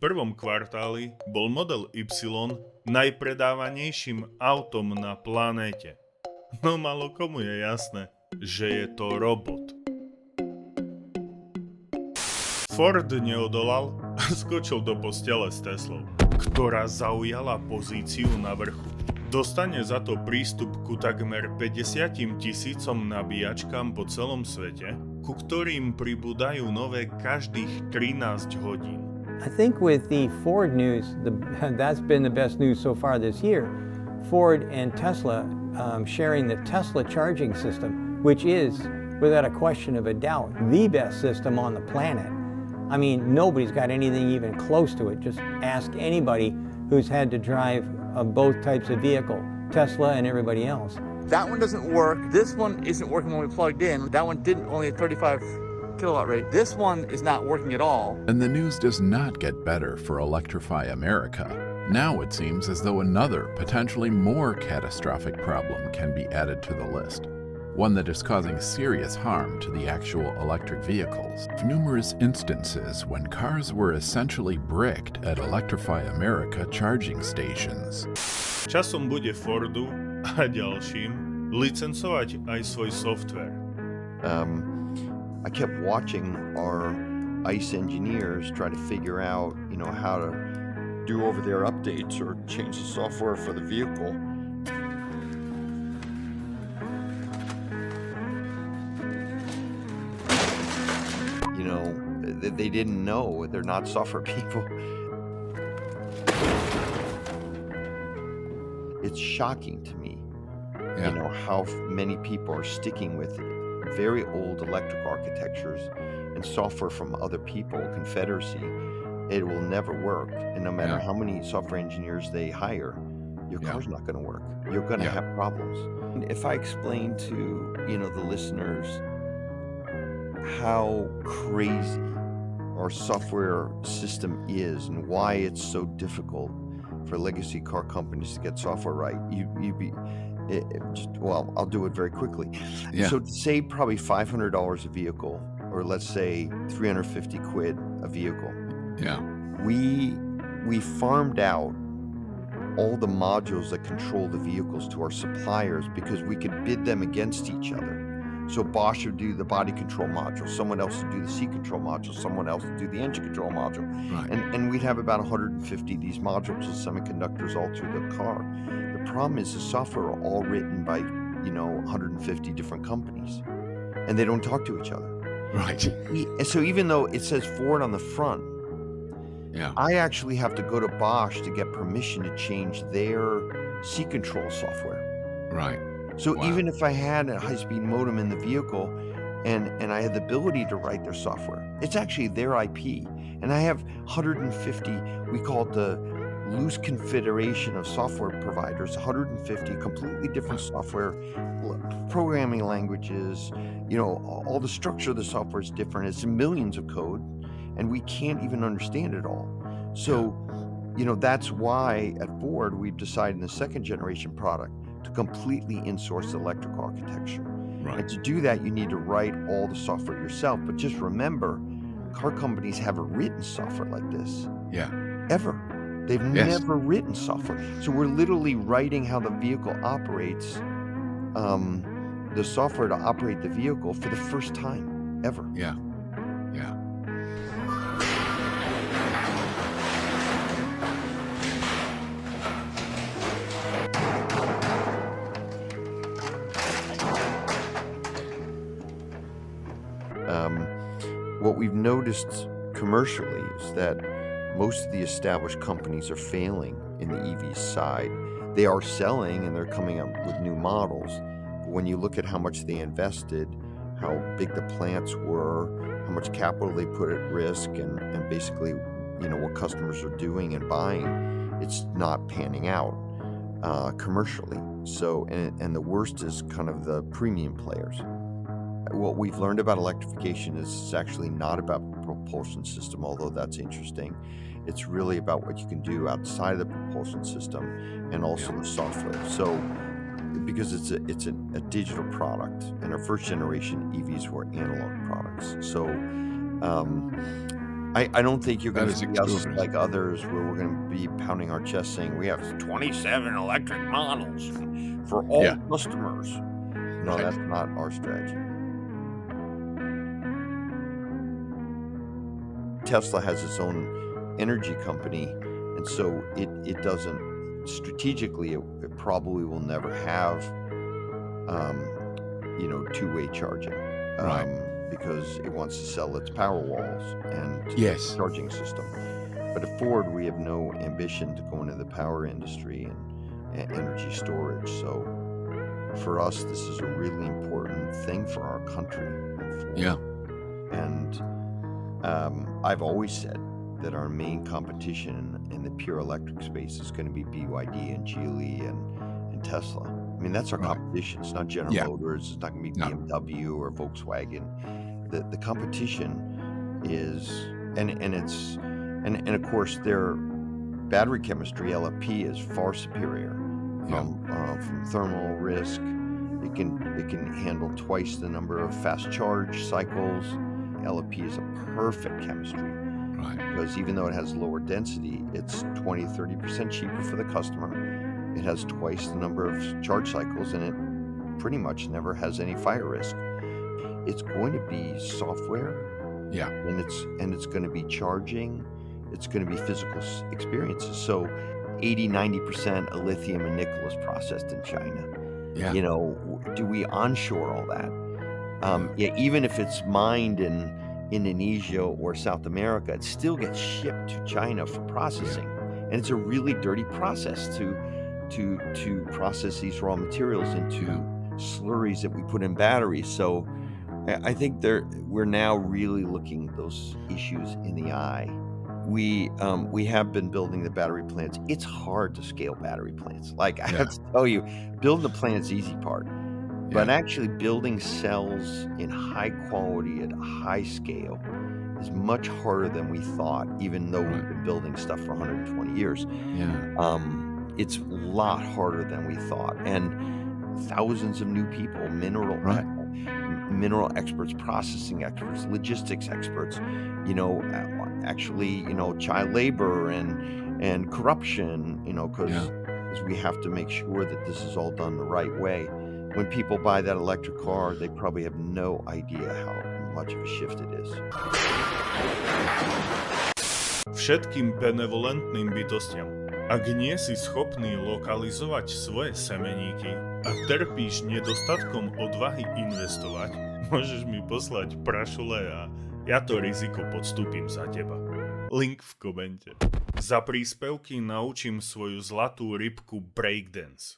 prvom kvartáli bol model Y najpredávanejším autom na planéte. No málo komu je jasné, že je to robot. Ford neodolal a skočil do postele s Teslou, ktorá zaujala pozíciu na vrchu. Dostane za to prístup ku takmer 50 000 nabíjačkám po celom svete, ku ktorým pribúdajú nové každých 13 hodín. I think with the Ford news, that's been the best news so far this year. Ford and Tesla sharing the Tesla charging system, which is, without a question of a doubt, the best system on the planet. I mean, nobody's got anything even close to it. Just ask anybody who's had to drive both types of vehicle, Tesla and everybody else. That one doesn't work. This one isn't working when we plugged in. That one didn't, only at 35 kilowatt rate. This one is not working at all. And the news does not get better for Electrify America. Now it seems as though another, potentially more catastrophic problem can be added to the list. One that is causing serious harm to the actual electric vehicles. Numerous instances when cars were essentially bricked at Electrify America charging stations. Časom bude Fordu a ďalším licencovať aj svoj software. I kept watching our ICE engineers try to figure out, how to do over their updates or change the software for the vehicle. They didn't know. They're not software people. It's shocking to me, how many people are sticking with very old electric architectures and software from other people, Confederacy. It will never work. And no matter how many software engineers they hire, your car's not going to work. You're going to have problems. And if I explain to, the listeners how crazy our software system is and why it's so difficult for legacy car companies to get software right, I'll do it very quickly. So to save probably $500 a vehicle, or let's say 350 quid a vehicle, we farmed out all the modules that control the vehicles to our suppliers because we could bid them against each other. So Bosch would do the body control module, someone else would do the seat control module, someone else would do the engine control module. Right. And we'd have about 150 of these modules of semiconductors all through the car. The problem is the software are all written by, 150 different companies. And they don't talk to each other. Right. And so even though it says Ford on the front, I actually have to go to Bosch to get permission to change their seat control software. Right. So even if I had a high-speed modem in the vehicle and I had the ability to write their software, it's actually their IP. And I have 150, we call it the loose confederation of software providers, 150 completely different software, programming languages, all the structure of the software is different. It's millions of code, and we can't even understand it all. So, that's why at Ford, we've decided in the second generation product to completely insource the electric architecture. Right. And to do that, you need to write all the software yourself. But just remember, car companies haven't written software like this. Ever. They've never written software. So we're literally writing how the vehicle operates, the software to operate the vehicle for the first time ever. What we've noticed commercially is that most of the established companies are failing in the EV side. They are selling and they're coming up with new models. But when you look at how much they invested, how big the plants were, how much capital they put at risk, and basically, what customers are doing and buying, it's not panning out commercially. So, and the worst is kind of the premium players. What we've learned about electrification is it's actually not about propulsion system, although that's interesting. It's really about what you can do outside of the propulsion system and also the software. So because it's a digital product, and our first generation EVs were analog products. So I don't think you're going That to is see us extraordinary. like others where we're going to be pounding our chest saying we have 27 electric models for all Yeah. customers. No, Right. that's not our strategy. Tesla has its own energy company, and so it doesn't strategically. It probably will never have, two-way charging, Right. because it wants to sell its power walls and Yes. charging system. But at Ford, we have no ambition to go into the power industry and energy storage. So for us, this is a really important thing for our country. And Ford. Yeah. And I've always said that our main competition in the pure electric space is going to be BYD and Geely and Tesla. I mean, that's our Right. competition. It's not General Yeah. Motors. It's not going to be No. BMW or Volkswagen. The competition is, and of course, their battery chemistry, LFP, is far superior from thermal risk. It can handle twice the number of fast charge cycles. LFP is a perfect chemistry Right. because even though it has lower density, it's 20-30% cheaper for the customer. It has twice the number of charge cycles, and it pretty much never has any fire risk. It's going to be software, Yeah. and it's going to be charging. It's going to be physical experiences. So 80-90% of lithium and nickel is processed in China. Yeah. Do we onshore all that? Even if it's mined in Indonesia or South America, it still gets shipped to China for processing. And it's a really dirty process to process these raw materials into slurries that we put in batteries. So I think we're now really looking those issues in the eye. We have been building the battery plants. It's hard to scale battery plants. Like, I have to tell you, building the plant's the easy part. But actually building cells in high quality at a high scale is much harder than we thought, even though we've been building stuff for 120 years. Yeah. It's a lot harder than we thought. And thousands of new people, mineral experts, processing experts, logistics experts, child labor and corruption, because we have to make sure that this is all done the right way. When people buy that electric car, they probably have no idea how much of a shift it is. Všetkým benevolentným bytostiam. Ak nie si schopný lokalizovať svoje semeníky a trpíš nedostatkom odvahy investovať, môžeš mi poslať prašule a ja to riziko podstúpim za teba. Link v komente. Za príspevky naučím svoju zlatú rybku breakdance.